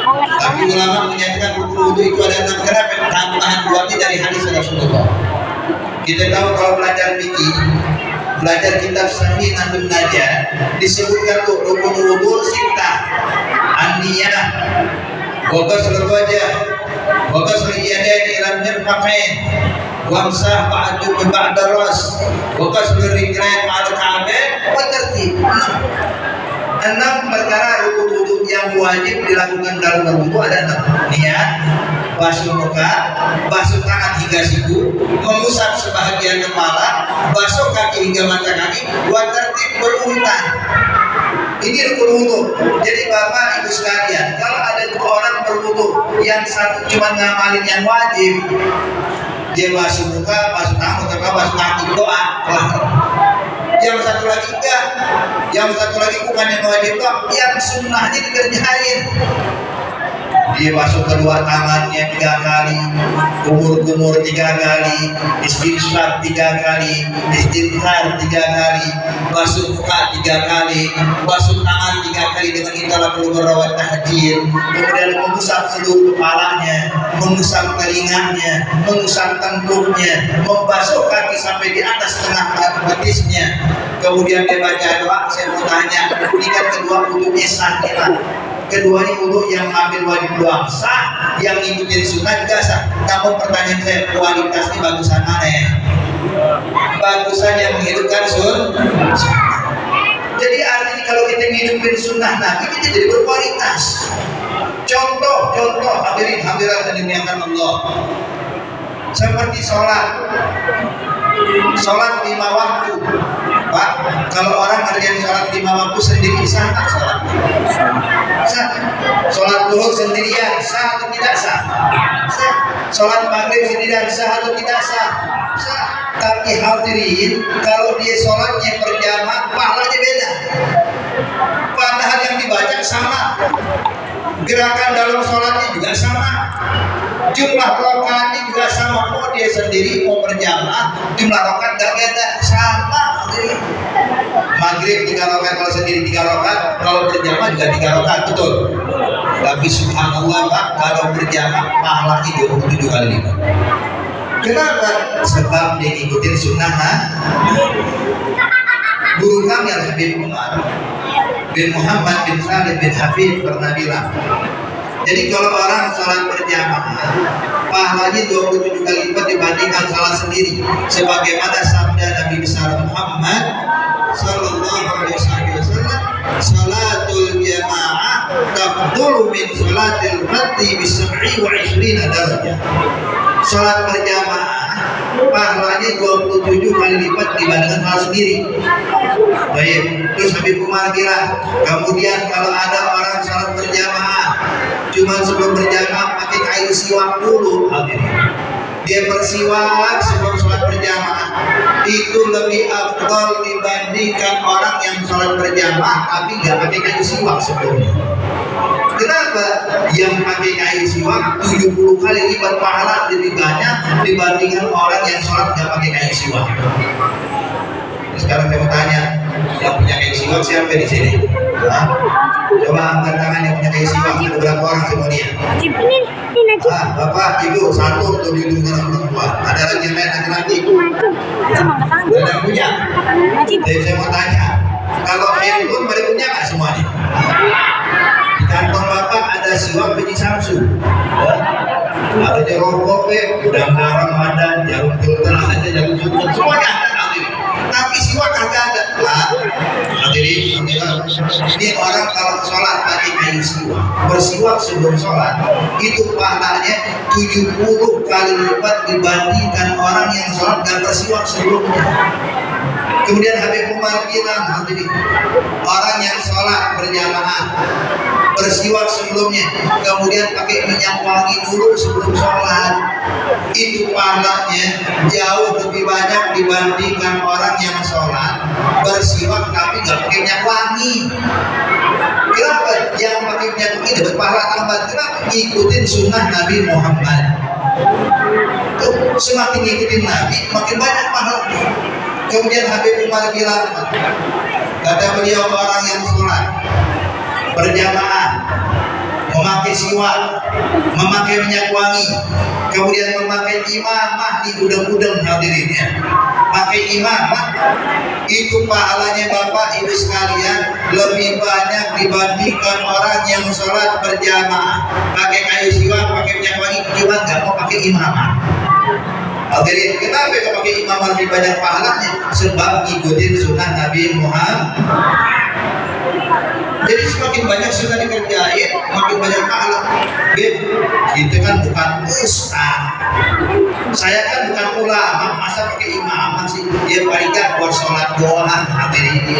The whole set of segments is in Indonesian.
Tapi ulama menyatakan rukun wudhu itu ada 6. Kenapa? Tambahan buatnya dari hadis Rasulullah. Kita tahu kalau belajar fikih, belajar kitab Sahih Nabun Najah, disebutkan tuh rukun wudhu sitah, an-niyah, wa ghusl wajh, wa ghusl yadayn ila al-mirfaqain, wa amsah ba'da ras, wa ghusl rijlain ma'al ka'bayn, wa tartib. 6 perkara rukun wudhu yang wajib dilakukan dalam berwudhu ada 6. Niat, basuh muka, basuh tangan hingga siku, mengusap sebahagian kepala, basuh kaki hingga mata kaki, wa tertib berurutan. Ini rukun wudhu. Jadi Bapak Ibu sekalian, kalau ada 2 orang berwudhu, yang satu cuma ngamalin yang wajib, dia basuh muka, basuh tangan, basuh kaki, doa, yang satu lagi enggak, yang satu lagi bukan yang wajib doang, yang sunnahnya dikerjain. Dia basuh kedua tangannya 3 kali, kumur-kumur 3 kali, istighfar 3 kali, istighfar 3 kali, basuh muka 3 kali, basuh tangan 3 kali dengan intalah perlu berawat tahjil, kemudian mengusap seluruh kepalanya, mengusap telinganya, mengusap tengkuknya, membasuh kaki sampai di atas tengah betisnya. Kemudian dia baca doa. Saya mau tanya, ini kan kedua wudhunya sah kita. Keduanya wudhu yang ambil wajib doang sah, yang ngikutin sunnah juga sah. Namun pertanyaan saya, kualitasnya bagusan mana ya? Bagusan yang menghidupkan sunnah. Jadi artinya kalau kita ngidupin sunnah Nabi, kita jadi berkualitas. Contoh hadirin hadirat yang dimuliakan Allah, seperti sholat 5 waktu. Pak, kalau orang ngerjain sholat 5 waktu sendiri sah tak sholat? Sah. Sholat duhur sendirian sah atau tidak sah? Sah. Sholat maghrib sendirian sah atau tidak sah? Sah. Tapi hadirin, kalau dia sholatnya berjamaah, pahalanya beda. Padahal yang dibaca sama, gerakan dalam sholatnya juga sama, jumlah rakaatnya juga sama. Mau dia sendiri mau berjamaah, jumlah rakaat gak beda, sama. Maghrib 3 rakaat kalau sendiri 3 rakaat, kalau berjamaah juga 3 rakaat, betul. Tapi subhanallah Pak, kalau berjamaah pahalanya 27 kali lipat. Kenapa? Sebab dia ngikutin sunnah guru kami Al-Habib Umar bin Muhammad bin Khalid bin Hafid pernah bilang, jadi kalau orang sholat berjamaah pahalanya 27 kali lipat dibandingkan sholat sendiri, sebagaimana sabda Nabi besar Muhammad sallallahu alaihi wasallam, salatul jamaah tafdulu min salatil fardhi bi 27 darajah. Sholat berjamaah pahalanya 27 kali lipat dibandingkan sholat sendiri. Baik, terus Habib Umar bilang, kemudian kalau ada orang sholat berjamaah cuma sebelum berjamaah pakai kain siwak dulu, dia bersiwak sebelum sholat berjamaah, itu lebih afdal dibandingkan orang yang sholat berjamaah tapi nggak pakai kain siwak sebelumnya. Kenapa? Yang pakai kain siwak 70 kali lipat pahala lebih banyak dibandingkan orang yang sholat nggak pakai kain siwak. Sekarang saya mau tanya, yang punya kain siwak siapa di sini? Hah? Coba angkat tangan yang punya kain siwak. Ada berapa orang semuanya? Bapak, ibu, satu untuk di dengan orang tua. Ada lagi yang lain laki-laki? Ada yang punya? Jadi saya mau tanya, kalau handphone pada punya nggak semuanya? Di kantong Bapak ada siwak biji Samsu. Ada jeruk udah Ramadan, jarum filter ada, jarum filter semuanya ada. Tapi siwak kagak ada. Hadirin, ini orang kalau sholat pakai kain siwak, bersiwak sebelum sholat, itu pahalanya 70 kali lipat dibandingkan orang yang sholat dan bersiwak sebelumnya. Kemudian Habib Umar bilang, hadirin, orang yang sholat berjamaah bersiwak sebelumnya, kemudian pakai minyak wangi dulu sebelum sholat, itu pahalanya jauh lebih banyak dibandingkan orang yang sholat bersiwak tapi nggak pakai minyak wangi. Kenapa? Yang pakai minyak wangi dapat pahala tambahan. Kenapa? Ikutin sunnah Nabi Muhammad. Semakin ngikutin Nabi makin banyak pahala. Kemudian Habib Umar bilang, kata beliau, orang yang sholat berjamaah memakai siwak, memakai minyak wangi, kemudian memakai imamah di gudang-gudang hadirin ya. Pakai imamah itu pahalanya Bapak Ibu sekalian lebih banyak dibandingkan orang yang sholat berjamaah pakai kayu siwak, pakai minyak wangi, cuma nggak mau pakai imamah. Hadirin, kenapa kalau pakai imamah lebih banyak pahalanya? Sebab ngikutin sunnah Nabi Muhammad. Jadi semakin banyak sunnah dikerjain, makin banyak pahala. Itu kan bukan ustaz. Saya kan bukan ulama, masa pakai imamah sih? Dia paling gak buat sholat doang, hadirin.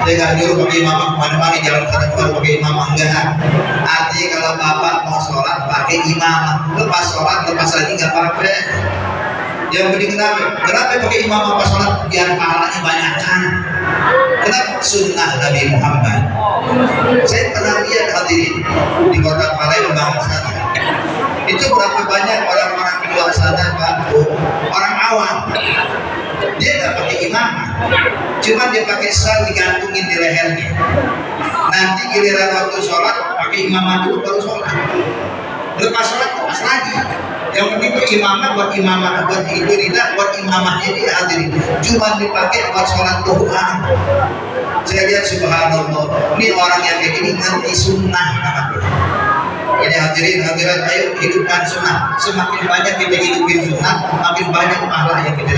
Saya nggak nyuruh pakai imamah kemana-mana, jalan sana keluar pakai imamah, enggak. Artinya kalau Bapak mau sholat pakai imamah, lepas sholat lepas lagi nggak pakai. Yang penting kenapa pakai imamah pas sholat? Biar pahalanya banyak kan. Kenapa? Sunnah Nabi Muhammad. Saya pernah lihat hadirin di kota Palembang sana. Itu berapa banyak orang-orang di luar sana Pak, orang awam. Dia nggak pakai imamah, cuma dia pakai sal digantungin di lehernya. Nanti giliran waktu sholat pakai imamah dulu baru sholat. Lepas sholat lepas lagi. Yang penting itu imamah buat imamah, buat itu tidak buat imamahnya dia hadirin. Cuma dipakai buat sholat doang. Saya lihat subhanallah, ini orang yang kayak gini ngerti sunnah. Ini hadirin hadirat, ayo hidupkan sunnah. Semakin banyak kita hidupin sunnah, makin banyak pahala yang kita dapat.